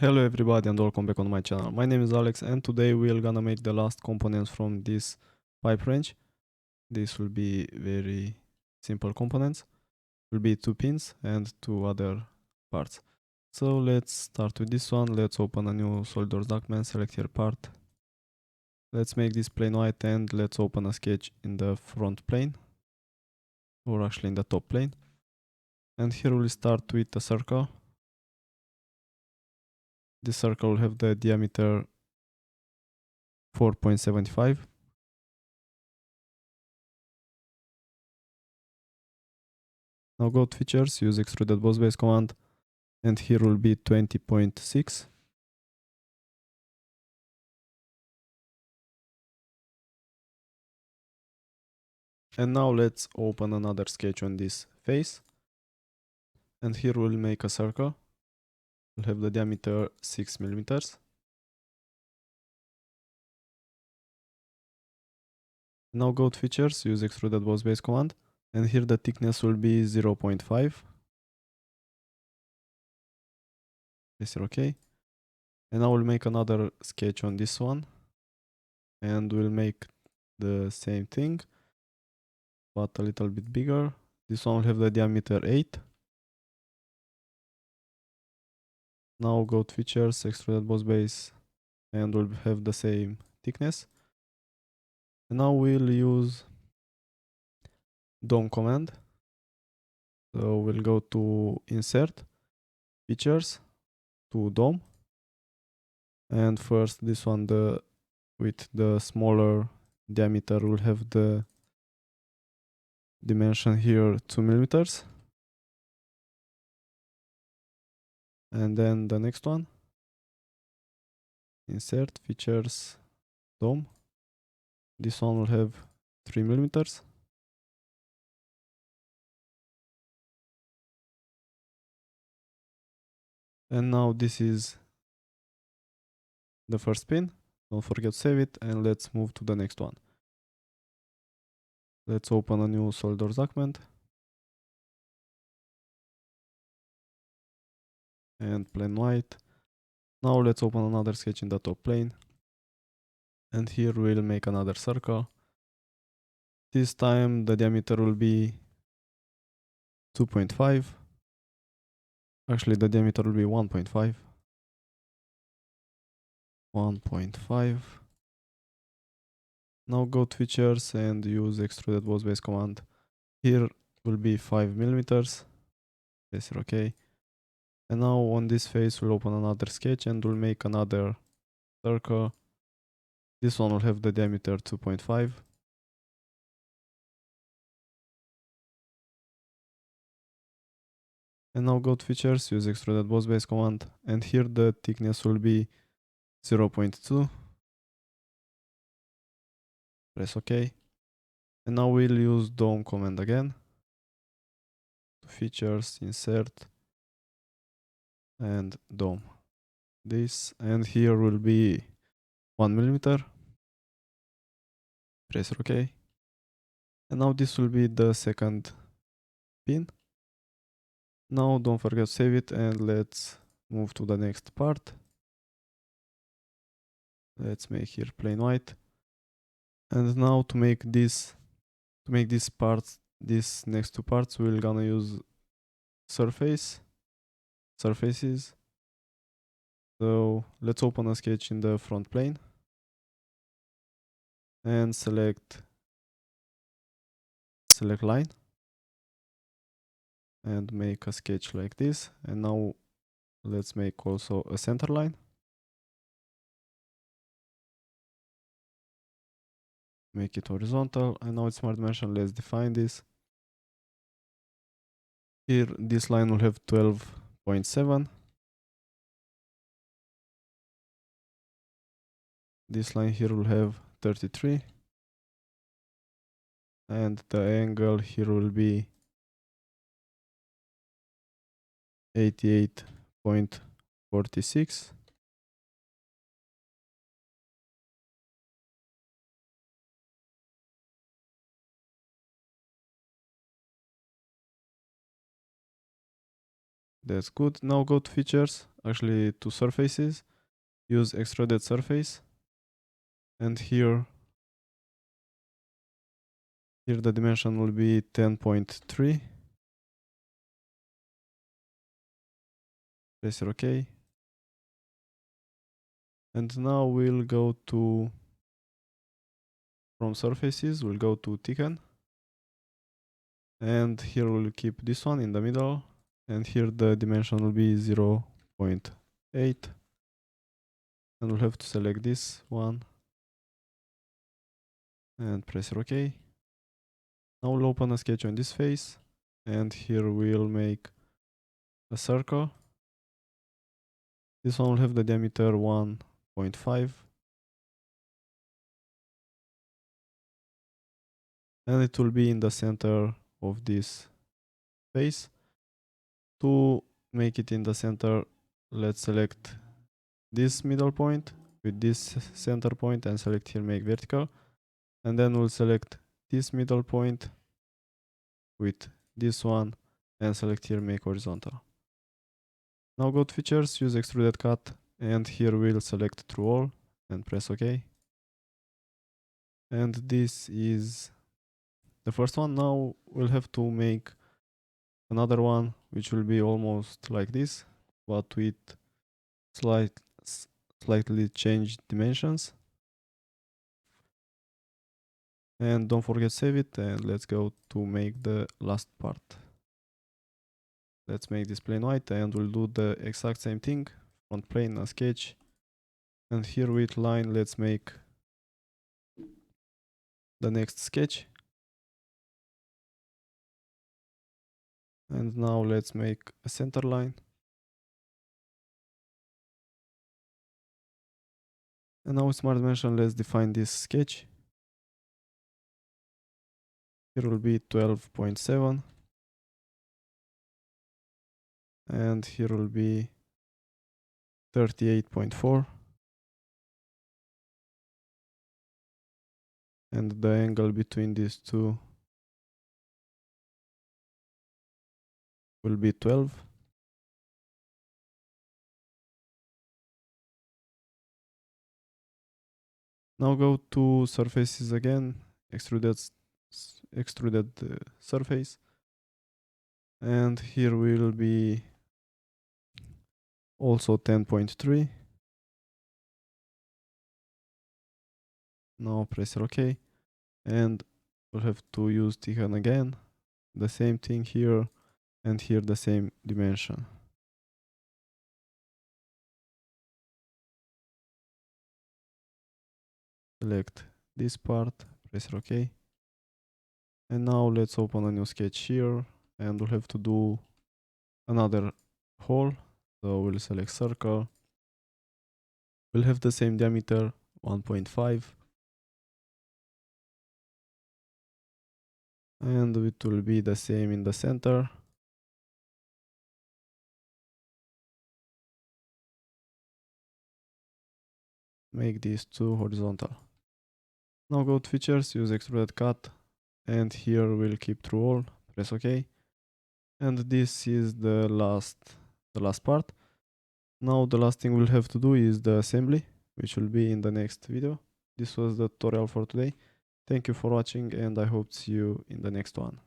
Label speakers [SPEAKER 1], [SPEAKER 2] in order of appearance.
[SPEAKER 1] Hello everybody and welcome back on my channel. My name is Alex and today we're gonna make the last components from this pipe wrench. This will be very simple components. Will be 2 pins and 2 other parts. So let's start with this one. Let's open a new SolidWorks document, select here part. Let's make this plane white and let's open a sketch in the front plane, or actually in the top plane. And here we'll start with a circle. This circle will have the diameter 4.75. Now go to features, use extruded boss base command, and here will be 20.6. And now let's open another sketch on this face. And here we'll make a circle. We'll have the diameter 6 millimeters. Now go to features, use extruded boss base command, and here the thickness will be 0.5. Press OK. And now we'll make another sketch on this one, and we'll make the same thing, but a little bit bigger. This one will have the diameter 8. Now go to features, extruded boss base, and we'll have the same thickness. And now we'll use DOM command. So we'll go to insert, features, to DOM. And first this one, with the smaller diameter, will have the dimension here 2 millimeters. And then the next one, insert, features, DOM. This one will have 3 millimeters. And now this is the first pin. Don't forget to save it, and let's move to the next one. Let's open a new SolidWorks document. And plane white. Now let's open another sketch in the top plane. And here we'll make another circle. This time the diameter will be 2.5. Actually, the diameter will be 1.5. 1.5. Now go to features and use extruded boss base command. Here will be 5 millimeters. Press OK. And now on this face we'll open another sketch and we'll make another circle. This one will have the diameter 2.5. And now go to features, use extruded boss base command, and here the thickness will be 0.2. Press OK. And now we'll use DOM command again. To features, insert, and DOM. This, and here will be 1 millimeter. Press OK. And now this will be the second pin. Now don't forget to save it, and let's move to the next part. Let's make here plain white. And now to make these parts, these next two parts, we're gonna use surfaces. So let's open a sketch in the front plane and select line and make a sketch like this. And now let's make also a center line. Make it horizontal, and now it's smart dimension. Let's define this. Here this line will have 12.7. This line here will have 33. And the angle here will be 88.46. That's good. Now go to features, actually two surfaces. Use extruded surface, and here the dimension will be 10.3. Press OK. And now we'll go to, from surfaces, we'll go to thicken. And here we'll keep this one in the middle. And here the dimension will be 0.8. And we'll have to select this one. And press OK. Now we'll open a sketch on this face. And here we'll make a circle. This one will have the diameter 1.5. And it will be in the center of this face. To make it in the center, let's select this middle point with this center point and select here make vertical. And then we'll select this middle point with this one and select here make horizontal. Now go to features, use extruded cut, and here we'll select through all and press OK. And this is the first one. Now we'll have to make another one which will be almost like this, but with slightly changed dimensions. And don't forget save it, and let's go to make the last part. Let's make this plane white, and we'll do the exact same thing. Front plane, a sketch, and here with line let's make the next sketch. And now let's make a center line. And now with smart dimension let's define this sketch. Here will be 12.7. And here will be 38.4. And the angle between these two will be 12. Now go to surfaces again, extruded surface. And here will be also 10.3. Now press OK. And we'll have to use thicken again. The same thing here, and here the same dimension. Select this part, press OK. And now let's open a new sketch here, and we'll have to do another hole. So we'll select circle. We'll have the same diameter, 1.5. And it will be the same in the center. Make these two horizontal. Now go to features, use extruded cut, and here we'll keep through all, press OK. And this is the last part. Now the last thing we'll have to do is the assembly, which will be in the next video. This was the tutorial for today. Thank you for watching, and I hope to see you in the next one.